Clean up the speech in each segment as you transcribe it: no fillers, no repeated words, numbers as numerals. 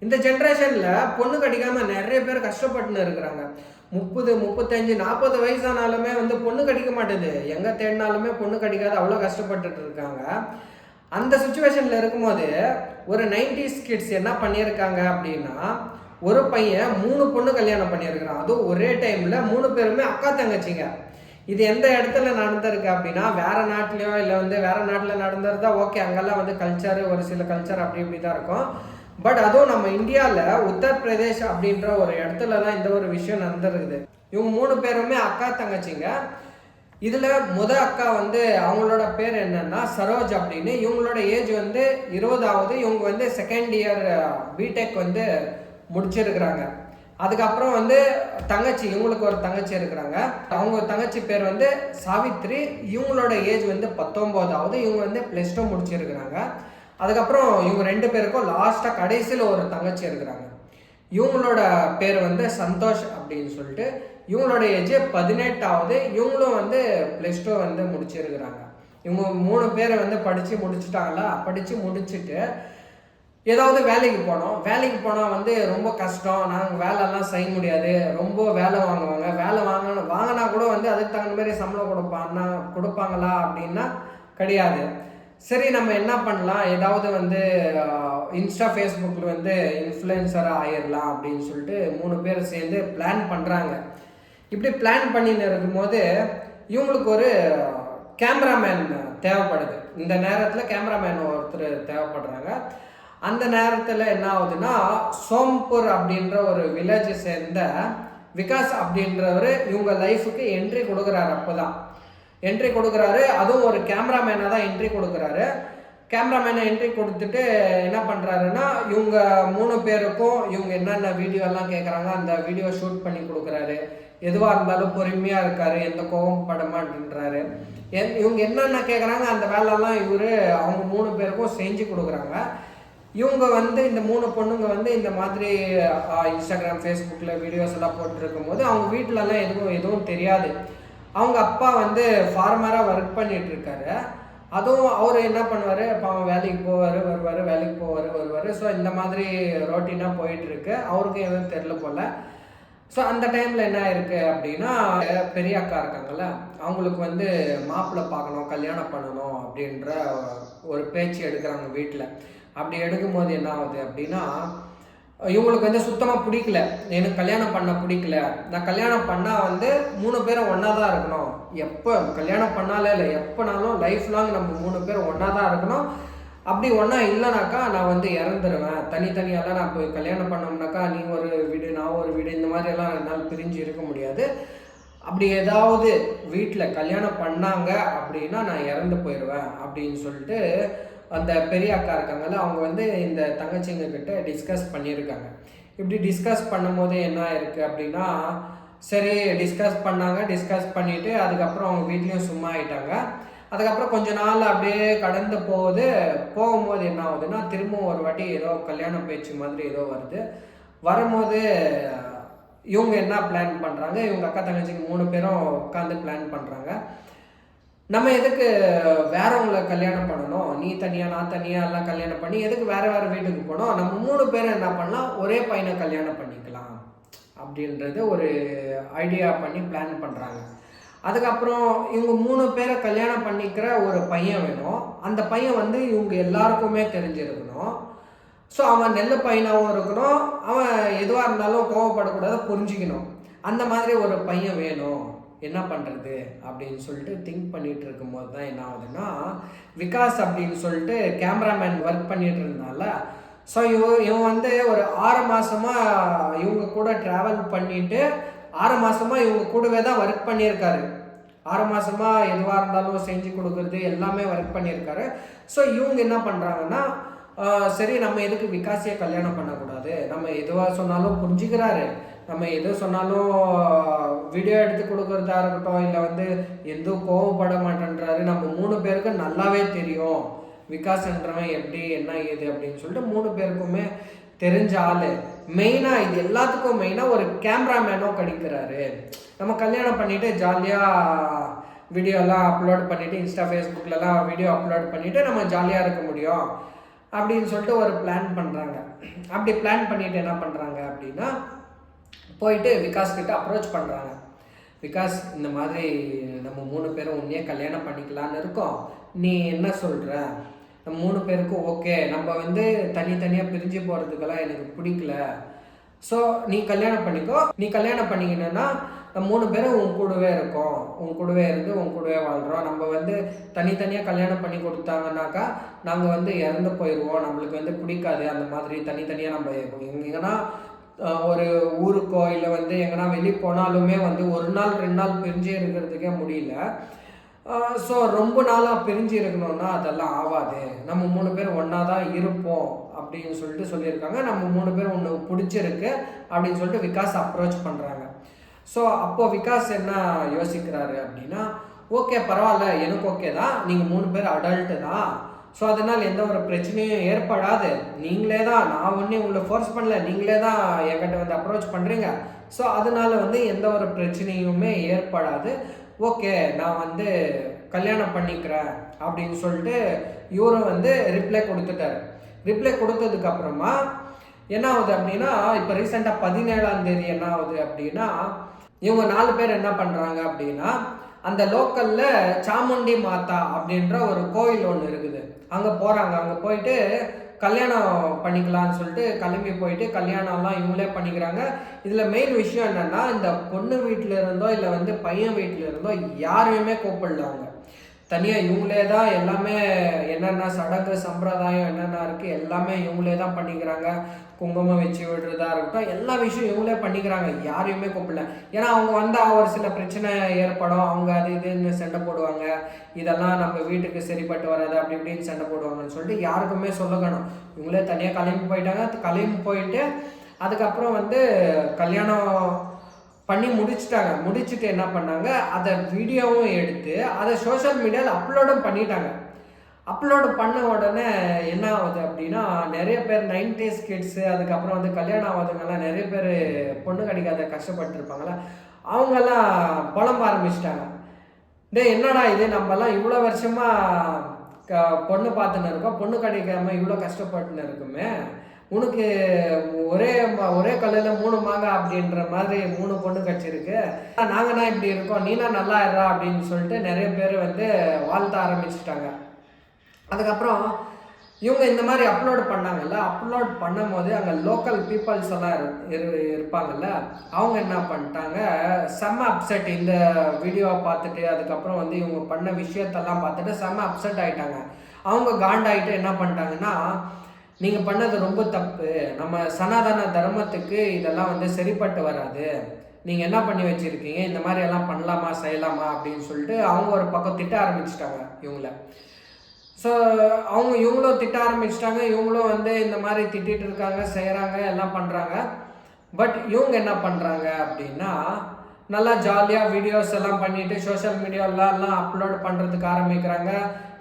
இந்த ஜென்ரேஷன்ல பொண்ணு கிடைக்காம நிறைய பேர் கஷ்டப்பட்டுன்னு இருக்கிறாங்க. 30, 35, 40 வயசானாலுமே பொண்ணு கிடைக்க மாட்டேது. எங்க தேடினாலுமே பொண்ணு கிடைக்காது. அவ்வளோ கஷ்டப்பட்டுட்டு இருக்காங்க. அந்த சுச்சுவேஷன்ல இருக்கும்போது ஒரு 90s கிட்ஸ் என்ன பண்ணியிருக்காங்க அப்படின்னா, ஒரு பையன் 3 பொண்ணு கல்யாணம் பண்ணியிருக்கிறான். அதுவும் ஒரே டைம்ல 3 பேருமே அக்கா தங்கச்சிங்க. இது எந்த இடத்துல நடந்திருக்கு அப்படின்னா, வேற நாட்டிலையோ இல்லை வேற நாட்டில் நடந்திருந்தா ஓகே, அங்கெல்லாம் கல்ச்சர், ஒரு சில கல்ச்சர் அப்படி இப்படி தான் இருக்கும். பட் அதுவும் நம்ம இந்தியாவில் உத்தரப்பிரதேஷ் அப்படின்ற ஒரு இடத்துல தான் இந்த ஒரு விஷயம் நடந்திருக்குது. இவங்க 3 பேருமே அக்கா தங்கச்சிங்க. இதில் அக்கா அவங்களோட பேர் என்னன்னா சரோஜ் அப்படின்னு. இவங்களோட ஏஜ் 20ஆவது. இவங்க செகண்ட் இயர் பிடெக் முடிச்சிருக்கிறாங்க. அதுக்கப்புறம் தங்கச்சி, இவங்களுக்கு ஒரு தங்கச்சி இருக்கிறாங்க. அவங்க தங்கச்சி பேர் சாவித்ரி. இவங்களோட ஏஜ் 19ஆவது. இவங்க +2 முடிச்சிருக்கிறாங்க. அதுக்கப்புறம் இவங்க 2 பேருக்கும் லாஸ்ட்டாக கடைசியில் ஒரு தங்கச்சி இருக்கிறாங்க. இவங்களோட பேர் சந்தோஷ் அப்படின்னு சொல்லிட்டு. இவங்களோட ஏஜ் 18ஆவது. இவங்களும் +2 முடிச்சிருக்கிறாங்க. இவங்க 3 பேரை படித்து முடிச்சுட்டாங்களா. படித்து முடிச்சுட்டு ஏதாவது வேலைக்கு போனோம். வேலைக்கு போனால் ரொம்ப கஷ்டம். நாங்கள் வேலைலாம் செய்ய முடியாது. ரொம்ப வேலை வாங்குவாங்க. வேலை வாங்கினா கூட அதுக்கு தகுந்த மாதிரி சம்பளம் கொடுப்பாங்களா அப்படின்னா கிடையாது. சரி, நம்ம என்ன பண்ணலாம், ஏதாவது இன்ஸ்டா ஃபேஸ்புக்கில் இன்ஃப்ளூயன்சராக ஆயிடலாம் அப்படின்னு சொல்லிட்டு 3 பேர் சேர்ந்து பிளான் பண்ணுறாங்க. இப்படி பிளான் பண்ணின்னு இருக்கும்போது இவங்களுக்கு ஒரு கேமராமேன் தேவைப்படுது. இந்த நேரத்தில் கேமராமேன் ஒருத்தர் தேவைப்படுறாங்க. அந்த நேரத்தில் என்ன ஆகுதுன்னா, சோம்பூர் அப்படின்ற ஒரு வில்லேஜை சேர்ந்த விகாஸ் அப்படின்றவர் இவங்க லைஃபுக்கு என்ட்ரி கொடுக்குறாரு. அப்போ தான் என்ட்ரி கொடுக்குறாரு. அதுவும் ஒரு கேமராமேனாக தான் என்ட்ரி கொடுக்குறாரு. கேமராமேனை என்ட்ரி கொடுத்துட்டு என்ன பண்ணுறாருன்னா, இவங்க 3 பேருக்கும் இவங்க என்னென்ன வீடியோலாம் கேட்குறாங்க அந்த வீடியோ ஷூட் பண்ணி கொடுக்குறாரு. எதுவாக இருந்தாலும் பொறுமையாக இருக்காரு. எந்த கோபம் பட மாட்டேன்றாரு. இவங்க என்னென்ன கேட்குறாங்க அந்த வேலைலாம் இவர் அவங்க 3 பேருக்கும் செஞ்சு கொடுக்குறாங்க. இவங்க இந்த 3 பொண்ணுங்க இந்த மாதிரி இன்ஸ்டாகிராம், ஃபேஸ்புக்கில் வீடியோஸ் எல்லாம் போட்டுருக்கும் போது அவங்க வீட்டிலலாம் எதுவும் தெரியாது. அவங்க அப்பா ஃபார்மராக ஒர்க் பண்ணிட்டு இருக்காரு. அதுவும் அவர் என்ன பண்ணுவார், இப்போ அவன் வேலைக்கு போவார் வருவார், வேலைக்கு போவார் வருவார். ஸோ இந்த மாதிரி ரொட்டீனாக போயிட்டுருக்கு. அவருக்கும் எதுவும் தெரில போல். ஸோ அந்த டைமில் என்ன இருக்குது அப்படின்னா, பெரிய அக்கா இருக்காங்கல்ல, அவங்களுக்கு மாப்பிள்ளை பார்க்கணும், கல்யாணம் பண்ணணும் அப்படின்ற ஒரு பேச்சு எடுக்கிறாங்க வீட்டில். அப்படி எடுக்கும்போது என்ன ஆகுது அப்படின்னா, இவங்களுக்கு சுத்தமாக பிடிக்கல. எனக்கு கல்யாணம் பண்ண பிடிக்கல. நான் கல்யாணம் பண்ணால் 3 பேரும் ஒன்றா தான் இருக்கணும். எப்போ கல்யாணம் பண்ணாலே இல்லை, எப்போனாலும் லைஃப் லாங் நம்ம 3 பேரும் ஒன்றா தான் இருக்கணும். அப்படி ஒன்றா இல்லைனாக்கா நான் இறந்துருவேன். தனித்தனியாலாம் நான் போய் கல்யாணம் பண்ணோம்னாக்கா நீ ஒரு வீடு நான் ஒரு வீடு, இந்த மாதிரியெல்லாம் என்னால் பிரிஞ்சு இருக்க முடியாது. அப்படி ஏதாவது வீட்டில் கல்யாணம் பண்ணாங்க அப்படின்னா நான் இறந்து போயிடுவேன் அப்படின்னு சொல்லிட்டு அந்த பெரிய அக்கா இருக்காங்கல்ல, அவங்க இந்த தங்கச்சிங்க கிட்ட டிஸ்கஸ் பண்ணியிருக்காங்க. இப்படி டிஸ்கஸ் பண்ணும்போது என்ன இருக்குது அப்படின்னா, சரி டிஸ்கஸ் பண்ணாங்க. டிஸ்கஸ் பண்ணிவிட்டு அதுக்கப்புறம் அவங்க வீட்லேயும் சும்மா ஆகிட்டாங்க. அதுக்கப்புறம் கொஞ்ச நாள் அப்படியே கடந்து போகும்போது என்ன ஆகுதுன்னா, திரும்பவும் ஒரு வாட்டி ஏதோ கல்யாண பேச்சு மாதிரி ஏதோ வரும்போது இவங்க என்ன பிளான் பண்ணுறாங்க, இவங்க அக்கா தங்கச்சிங்க 3 பேரும் உட்காந்து பிளான் பண்ணுறாங்க. நம்ம எதுக்கு வேறவங்களை கல்யாணம் பண்ணணும், நீ தனியாக நான் தனியாக எல்லாம் கல்யாணம் பண்ணி எதுக்கு வேறு வீட்டுக்கு போனோம், நம்ம 3 பேரும் என்ன பண்ணலாம், ஒரே பையனை கல்யாணம் பண்ணிக்கலாம் அப்படின்றது ஒரு ஐடியா பண்ணி பிளான் பண்ணுறாங்க. அதுக்கப்புறம் இவங்க 3 பேரை கல்யாணம் பண்ணிக்கிற ஒரு பையன் வேணும். அந்த பையன் இவங்க எல்லாருக்குமே தெரிஞ்சிருக்கணும். ஸோ அவன் நல்ல பையனாகவும் இருக்கணும். அவன் எதுவாக இருந்தாலும் கோவப்படக்கூடாது, புரிஞ்சிக்கணும். அந்த மாதிரி ஒரு பையன் வேணும். என்ன பண்ணுறது அப்படின்னு சொல்லிட்டு திங்க் பண்ணிகிட்டு இருக்கும்போது தான் என்ன ஆகுதுன்னா, விகாஸ் அப்படின்னு சொல்லிட்டு கேமராமேன் ஒர்க் பண்ணிகிட்டு இருந்தால. ஸோ இவன் ஒரு 6 மாதமாக இவங்க கூட ட்ராவல் பண்ணிவிட்டு 6 மாதமாக இவங்க கூடவே தான் ஒர்க் பண்ணியிருக்காரு. 6 மாதமாக எதுவாக இருந்தாலும் செஞ்சு கொடுக்குறது எல்லாமே ஒர்க் பண்ணியிருக்காரு. ஸோ இவங்க என்ன பண்ணுறாங்கன்னா, சரி நம்ம எதுக்கு விகாசியை கல்யாணம் பண்ணக்கூடாது, நம்ம எதுவாக சொன்னாலும் புரிஞ்சுக்கிறாரு, நம்ம எது சொன்னாலும் வீடியோ எடுத்து கொடுக்குறதா இருக்கட்டும், இல்லை எதுவும் கோவப்பட மாட்டேன்றாரு, நம்ம 3 பேருக்கு நல்லாவே தெரியும் விகாஸ்ன்றவன் எப்படி என்ன ஏது அப்படின்னு சொல்லிட்டு 3 பேருக்குமே தெரிஞ்ச ஆள். மெயினாக இது எல்லாத்துக்கும் மெயினாக ஒரு கேமராமேனும் கிடைக்கிறாரு. நம்ம கல்யாணம் பண்ணிவிட்டு ஜாலியாக வீடியோலாம் அப்லோட் பண்ணிவிட்டு இன்ஸ்டா ஃபேஸ்புக்கிலலாம் வீடியோ அப்லோட் பண்ணிவிட்டு நம்ம ஜாலியாக இருக்க முடியும். அப்படின்னு சொல்லிட்டு ஒரு பிளான் பண்ணுறாங்க. அப்படி பிளான் பண்ணிட்டு என்ன பண்ணுறாங்க அப்படின்னா போயிட்டு விகாஸ் கிட்ட அப்ரோச் பண்ணுறாங்க. விகாஸ், இந்த மாதிரி நம்ம 3 பேரும் உன்னையே கல்யாணம் பண்ணிக்கலான்னு இருக்கோம், நீ என்ன சொல்கிற? நம்ம 3 பேருக்கும் ஓகே, நம்ம வந்து தனித்தனியாக பிரிஞ்சு போகிறதுக்கெல்லாம் எனக்கு பிடிக்கல. ஸோ நீ கல்யாணம் பண்ணிக்கோ. நீ கல்யாணம் பண்ணிக்கினா நம்ம 3 பேரும் உன் கூடவே இருக்கோம், உன் கூடவே இருந்து உன் கூடவே வாழ்கிறோம். நம்ம வந்து தனித்தனியாக கல்யாணம் பண்ணி கொடுத்தாங்கன்னாக்கா நாங்கள் வந்து இறந்து போயிடுவோம், நம்மளுக்கு வந்து பிடிக்காது. அந்த மாதிரி தனித்தனியாக நம்ம எங்கன்னா ஒரு ஊருக்கோ இல்லை வந்து எங்கன்னா வெளியே போனாலுமே வந்து 1 நாள் 2 நாள் பிரிஞ்சு இருக்கிறதுக்கே முடியல. ஸோ ரொம்ப நாளாக பிரிஞ்சு இருக்கணும்னா அதெல்லாம் ஆகாது, நம்ம 3 பேர் ஒன்றா தான் இருப்போம் அப்படின்னு சொல்லிட்டு சொல்லியிருக்காங்க. நம்ம 3 பேர் ஒன்று பிடிச்சிருக்கு அப்படின்னு சொல்லிட்டு விகாஸ் அப்ரோச் பண்ணுறாங்க. ஸோ அப்போது விகாஸ் என்ன யோசிக்கிறாரு அப்படின்னா, ஓகே பரவாயில்ல, எனக்கு ஓகே தான், நீங்கள் 3 பேர் அடல்ட்டு தான், ஸோ அதனால் எந்த ஒரு பிரச்சனையும் ஏற்படாது. நீங்களே தான், நான் ஒன்றும் உங்களை ஃபோர்ஸ் பண்ணல, நீங்களே தான் என்கிட்ட வந்து அப்ரோச் பண்ணுறீங்க. ஸோ அதனால் வந்து எந்த ஒரு பிரச்சனையுமே ஏற்படாது. ஓகே, நான் வந்து கல்யாணம் பண்ணிக்கிறேன் அப்படின்னு சொல்லிட்டு இவரும் வந்து ரிப்ளை கொடுத்துட்டாரு. ரிப்ளை கொடுத்ததுக்கப்புறமா என்ன ஆகுது அப்படின்னா, இப்போ ரீசெண்டாக 17ஆம் தேதி என்ன ஆகுது அப்படின்னா, இவங்க 4 பேர் என்ன பண்ணுறாங்க அப்படின்னா, அந்த லோக்கலில் சாமுண்டி மாதா அப்படின்ற ஒரு கோயில் ஒன்று இருக்குது, அங்கே போகிறாங்க. அங்கே போயிட்டு கல்யாணம் பண்ணிக்கலான்னு சொல்லிட்டு கிளம்பி போயிட்டு கல்யாணம்லாம் இவங்களே பண்ணிக்கிறாங்க. இதில் மெயின் விஷயம் என்னென்னா, இந்த பொண்ணு வீட்டில் இருந்தோ இல்லை வந்து பையன் வீட்டில் இருந்தோ யாரையுமே கூப்பிடலாங்க. தனியாக இவங்களே தான் எல்லாமே, என்னென்ன சடங்கு சம்பிரதாயம் என்னென்ன இருக்குது எல்லாமே இவங்களே தான் பண்ணிக்கிறாங்க. குங்குமம் வச்சு விடுறதா இருக்கட்டும், எல்லா விஷயம் இவங்களே பண்ணிக்கிறாங்க, யாரையுமே கூப்பிடல. ஏன்னா அவங்க வந்தால் ஒரு சில பிரச்சனை ஏற்படும், அவங்க அது இதுன்னு சண்டை போடுவாங்க, இதெல்லாம் நம்ம வீட்டுக்கு சரிப்பட்டு வராது அப்படி இப்படின்னு சண்டை போடுவாங்கன்னு சொல்லிட்டு யாருக்குமே சொல்லணும். இவங்களே தனியாக கிளம்பி போயிட்டாங்க. கிளம்பி போயிட்டு அதுக்கப்புறம் வந்து கல்யாணம் பண்ணி முடிச்சுட்டு என்ன பண்ணாங்க, அதை வீடியோவும் எடுத்து அதை சோஷியல் மீடியாவில் அப்லோடும் பண்ணிட்டாங்க. அப்லோடு பண்ண உடனே என்ன ஆகுது அப்படின்னா, நிறைய பேர் 90s கிட்ஸு, அதுக்கப்புறம் வந்து கல்யாணம் ஆகாதவங்கெல்லாம் நிறைய பேர் பொண்ணு கிடைக்காத கஷ்டப்பட்டுருப்பாங்களே, அவங்கெல்லாம் புலம்ப ஆரம்பிச்சிட்டாங்க. என்னடா இது, நம்மலாம் இவ்வளோ வருஷமாக பொண்ணு பார்த்துன்னு இருக்கோம், பொண்ணு கிடைக்காம இவ்வளோ கஷ்டப்பட்டுன்னு இருக்குமே, உனக்கு ஒரே கல்லில் 3 மாங்காய் அப்படின்ற மாதிரி 3 பொண்ணு கிடச்சிருக்கு, நாங்கன்னா இப்படி இருக்கோம், நீனா நல்லா இருறா அப்படின்னு சொல்லிட்டு நிறைய பேர் வந்து வாழ்த்த ஆரம்பிச்சிட்டாங்க. அதுக்கப்புறம் இவங்க இந்த மாதிரி அப்லோட் பண்ணாங்கல்ல, அப்லோட் பண்ணும் போது அங்கே லோக்கல் பீப்புள்ஸ் எல்லாம் இருப்பாங்கல்ல, அவங்க என்ன பண்ணிட்டாங்க, செம்ம அப்செட். இந்த வீடியோவை பார்த்துட்டு அதுக்கப்புறம் வந்து இவங்க பண்ண விஷயத்தெல்லாம் பார்த்துட்டு செம்ம அப்செட் ஆகிட்டாங்க. அவங்க காண்டாயிட்டு என்ன பண்ணிட்டாங்கன்னா, நீங்கள் பண்ணது ரொம்ப தப்பு, நம்ம சனாதன தர்மத்துக்கு இதெல்லாம் வந்து சரிப்பட்டு வராது, நீங்கள் என்ன பண்ணி வச்சுருக்கீங்க, இந்த மாதிரி எல்லாம் பண்ணலாமா செய்யலாமா அப்படின்னு சொல்லிட்டு அவங்க ஒரு பக்கம் திட்ட ஆரம்பிச்சிட்டாங்க இவங்கள. ஸோ இவங்களும் திட்ட ஆரம்பிச்சிட்டாங்க. இவங்களும் வந்து இந்த மாதிரி திட்டிகிட்டு இருக்காங்க, செய்கிறாங்க, எல்லாம் பண்ணுறாங்க. பட் இவங்க என்ன பண்ணுறாங்க அப்படின்னா, நல்லா ஜாலியாக வீடியோஸ் எல்லாம் பண்ணிவிட்டு சோஷியல் மீடியாவிலலாம் அப்லோட் பண்ணுறதுக்கு ஆரம்பிக்கிறாங்க.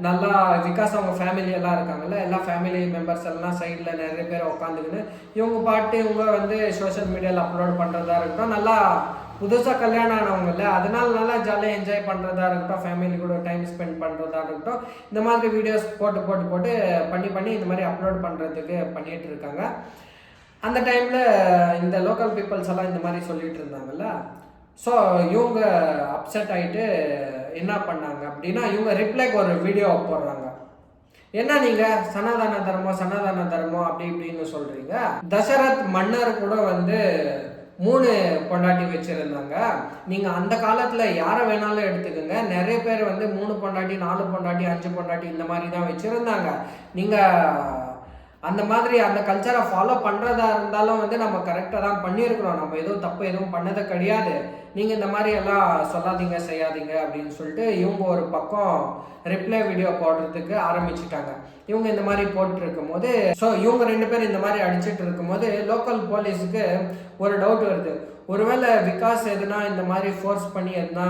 நல்லா விகாஸ் அவங்க ஃபேமிலி எல்லாம் இருக்காங்கல்ல, எல்லா ஃபேமிலி மெம்பர்ஸ் எல்லாம் சைடில் நிறைய பேர் உட்காந்துக்கின்னு இவங்க பாட்டு இவங்க வந்து சோஷியல் மீடியாவில் அப்லோட் பண்ணுறதா இருக்கட்டும், நல்லா புதுசாக கல்யாணம் ஆனவங்கல்ல, அதனால நல்லா ஜாலியாக என்ஜாய் பண்ணுறதா இருக்கட்டும், ஃபேமிலி கூட டைம் ஸ்பெண்ட் பண்ணுறதா இருக்கட்டும், இந்த மாதிரி வீடியோஸ் போட்டு பண்ணி இந்த மாதிரி அப்லோட் பண்ணுறதுக்கு பண்ணிகிட்டு இருக்காங்க. அந்த டைமில் இந்த லோக்கல் பீப்புள்ஸ் எல்லாம் இந்த மாதிரி சொல்லிகிட்டு இருந்தாங்கல்ல, ஸோ இவங்க அப்செட் ஆகிட்டு என்ன பண்ணாங்க அப்படின்னா, இவங்க ரிப்ளைக்கு ஒரு வீடியோ போடுறாங்க. என்ன நீங்கள் சனாதன தர்மம் அப்படி இப்படின்னு சொல்கிறீங்க, தசரத் மன்னர் கூட வந்து 3 பொண்டாட்டி வச்சுருந்தாங்க, நீங்கள் அந்த காலத்தில் யாரை வேணாலும் எடுத்துக்கோங்க, நிறைய பேர் வந்து 3 பொண்டாட்டி 4 பொண்டாட்டி 5 பொண்டாட்டி இந்த மாதிரி தான் வச்சுருந்தாங்க. நீங்கள் அந்த மாதிரி அந்த கல்ச்சரை ஃபாலோ பண்ணுறதா இருந்தாலும் வந்து நம்ம கரெக்டாக தான் பண்ணியிருக்கிறோம், நம்ம எதுவும் தப்பு எதுவும் பண்ணது கிடையாது, நீங்கள் இந்த மாதிரி எல்லாம் சொல்லாதீங்க செய்யாதீங்க அப்படின்னு சொல்லிட்டு இவங்க ஒரு பக்கம் ரிப்ளை வீடியோ போடுறதுக்கு ஆரம்பிச்சுட்டாங்க. இவங்க இந்த மாதிரி போட்டுருக்கும் போது, ஸோ இவங்க 2 பேர் இந்த மாதிரி அடிச்சுட்டு இருக்கும்போது லோக்கல் போலீஸுக்கு ஒரு டவுட் வருது, ஒருவேளை விகாஸ் எதுனா இந்த மாதிரி ஃபோர்ஸ் பண்ணி எதுனா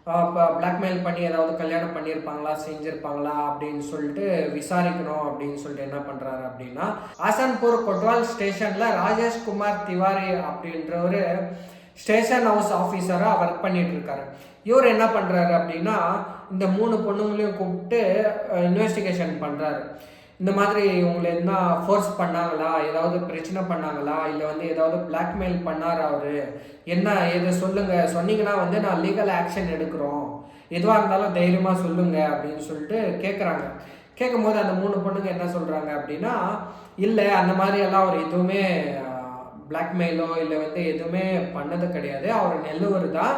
இப்போ பிளாக்மெயில் பண்ணி ஏதாவது கல்யாணம் பண்ணியிருப்பாங்களா செஞ்சுருப்பாங்களா அப்படின்னு சொல்லிட்டு விசாரிக்கணும் அப்படின்னு சொல்லிட்டு என்ன பண்ணுறாரு அப்படின்னா, ஆசான்பூர் கொட்வால் ஸ்டேஷனில் ராஜேஷ்குமார் திவாரி அப்படின்ற ஒரு ஸ்டேஷன் ஹவுஸ் ஆஃபீஸராக ஒர்க் பண்ணிட்டு இருக்காரு. இவர் என்ன பண்ணுறாரு அப்படின்னா, இந்த 3 பொண்ணுங்களையும் கூப்பிட்டு இன்வெஸ்டிகேஷன் பண்ணுறாரு. இந்த மாதிரி உங்களை என்ன ஃபோர்ஸ் பண்ணாங்களா, ஏதாவது பிரச்சனை பண்ணாங்களா, இல்லை வந்து ஏதாவது பிளாக்மெயில் பண்ணார் அவரு, என்ன ஏது சொல்லுங்கள், சொன்னீங்கன்னா வந்து நான் லீகல் ஆக்ஷன் எடுக்கிறோம், எதுவாக இருந்தாலும் தைரியமாக சொல்லுங்கள் அப்படின்னு சொல்லிட்டு கேட்குறாங்க. கேட்கும்போது அந்த 3 பொண்ணுங்க என்ன சொல்கிறாங்க அப்படின்னா, இல்லை அந்த மாதிரியெல்லாம் அவர் எதுவுமே பிளாக்மெயிலோ இல்லை வந்து எதுவுமே பண்ணது கிடையாது, அவர் நல்லவர் தான்,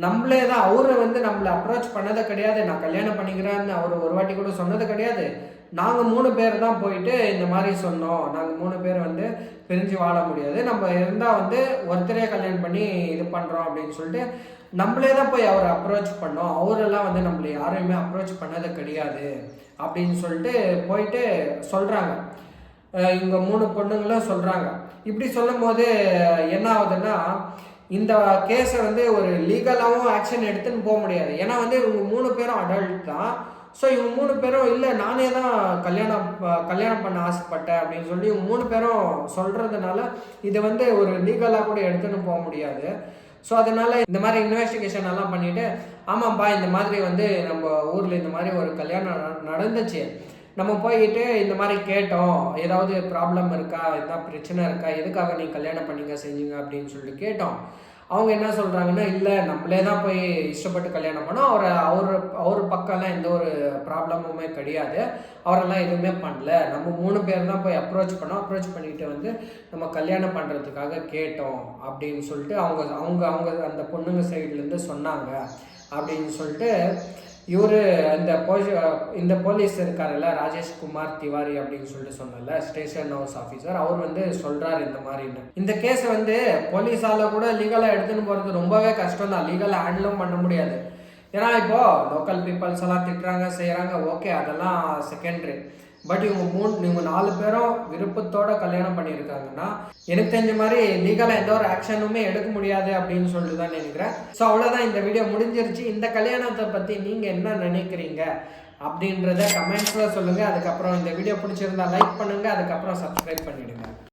நம்மளே தான் அவரை வந்து நம்மளை அப்ரோச் பண்ணது கிடையாது, நான் கல்யாணம் பண்ணிக்கிறேன்னு அவர் ஒரு வாட்டி கூட சொன்னது கிடையாது, நாங்கள் 3 பேர் தான் போயிட்டு இந்த மாதிரி சொன்னோம், நாங்கள் 3 பேர் வந்து பிரிஞ்சு வாழ முடியாது, நம்ம இருந்தால் வந்து ஒருத்தரே கல்யாணம் பண்ணி இது பண்ணுறோம் அப்படின்னு சொல்லிட்டு நம்மளே தான் போய் அவரை அப்ரோச் பண்ணோம், அவரெல்லாம் வந்து நம்மளை யாரையுமே அப்ரோச் பண்ணது கிடையாது அப்படின்னு சொல்லிட்டு போயிட்டு சொல்கிறாங்க. இவங்க 3 பொண்ணுங்களும் சொல்கிறாங்க. இப்படி சொல்லும் போது என்ன ஆகுதுன்னா, இந்த கேஸை வந்து ஒரு லீகலாகவும் ஆக்ஷன் எடுத்துன்னு போக முடியாது. ஏன்னா வந்து இவங்க 3 பேரும் அடல்ட் தான். ஸோ இவங்க 3 பேரும் இல்லை நானே தான் கல்யாணம் பண்ண ஆசைப்பட்டேன் அப்படின்னு சொல்லி இவங்க 3 பேரும் சொல்கிறதுனால இதை வந்து ஒரு லீகலாக கூட எடுத்துன்னு போக முடியாது. ஸோ அதனால் இந்த மாதிரி இன்வெஸ்டிகேஷன் எல்லாம் பண்ணிவிட்டு, ஆமாம்ப்பா இந்த மாதிரி வந்து நம்ம ஊரில் இந்த மாதிரி ஒரு கல்யாணம் நடந்துச்சு, நம்ம போயிட்டு இந்த மாதிரி கேட்டோம், ஏதாவது ப்ராப்ளம் இருக்கா, எதாவது பிரச்சனை இருக்கா, எதுக்காக நீ கல்யாணம் பண்ணிங்க செஞ்சீங்க அப்படின்னு சொல்லிட்டு கேட்டோம். அவங்க என்ன சொல்கிறாங்கன்னா, இல்லை நம்மளே தான் போய் இஷ்டப்பட்டு கல்யாணம் பண்ணோம், அவர் பக்கம்லாம் எந்த ஒரு ப்ராப்ளமுமே கிடையாது, அவரெல்லாம் எதுவுமே பண்ணல, நம்ம 3 பேர் தான் போய் அப்ரோச் பண்ணிட்டு வந்து நம்ம கல்யாணம் பண்ணுறதுக்காக கேட்டோம் அப்படின்னு சொல்லிட்டு அவங்க அந்த பொண்ணுங்க சைட்லேருந்து சொன்னாங்க அப்படின்னு சொல்லிட்டு இவர் இந்த போலீஸ் இருக்காருல்ல, ராஜேஷ்குமார் திவாரி அப்படின்னு சொல்லிட்டு சொன்னல, ஸ்டேஷன் ஹவுஸ் ஆஃபீஸர், அவர் வந்து சொல்கிறார் இந்த மாதிரின்னு. இந்த கேஸை வந்து போலீஸால் கூட லீகலாக எடுத்துன்னு போகிறது ரொம்பவே கஷ்டம் தான், லீகலாக ஹேண்டிலும் பண்ண முடியாது. ஏன்னா இப்போது லோக்கல் பீப்புள்ஸ் எல்லாம் திட்டுறாங்க செய்கிறாங்க, ஓகே அதெல்லாம் செகண்டரி. பட் இவங்க 4 பேரும் விருப்பத்தோடு கல்யாணம் பண்ணியிருக்காங்கன்னா எனக்கு தெரிஞ்ச மாதிரி லீகலாக எந்த ஒரு ஆக்ஷனுமே எடுக்க முடியாது அப்படின்னு சொல்லிட்டு தான் நினைக்கிறேன். ஸோ அவ்வளோதான், இந்த வீடியோ முடிஞ்சிருச்சு. இந்த கல்யாணத்தை பற்றி நீங்கள் என்ன நினைக்கிறீங்க அப்படின்றத கமெண்ட்ஸில் சொல்லுங்கள். அதுக்கப்புறம் இந்த வீடியோ பிடிச்சிருந்தா லைக் பண்ணுங்கள், அதுக்கப்புறம் சப்ஸ்கிரைப் பண்ணிவிடுங்க.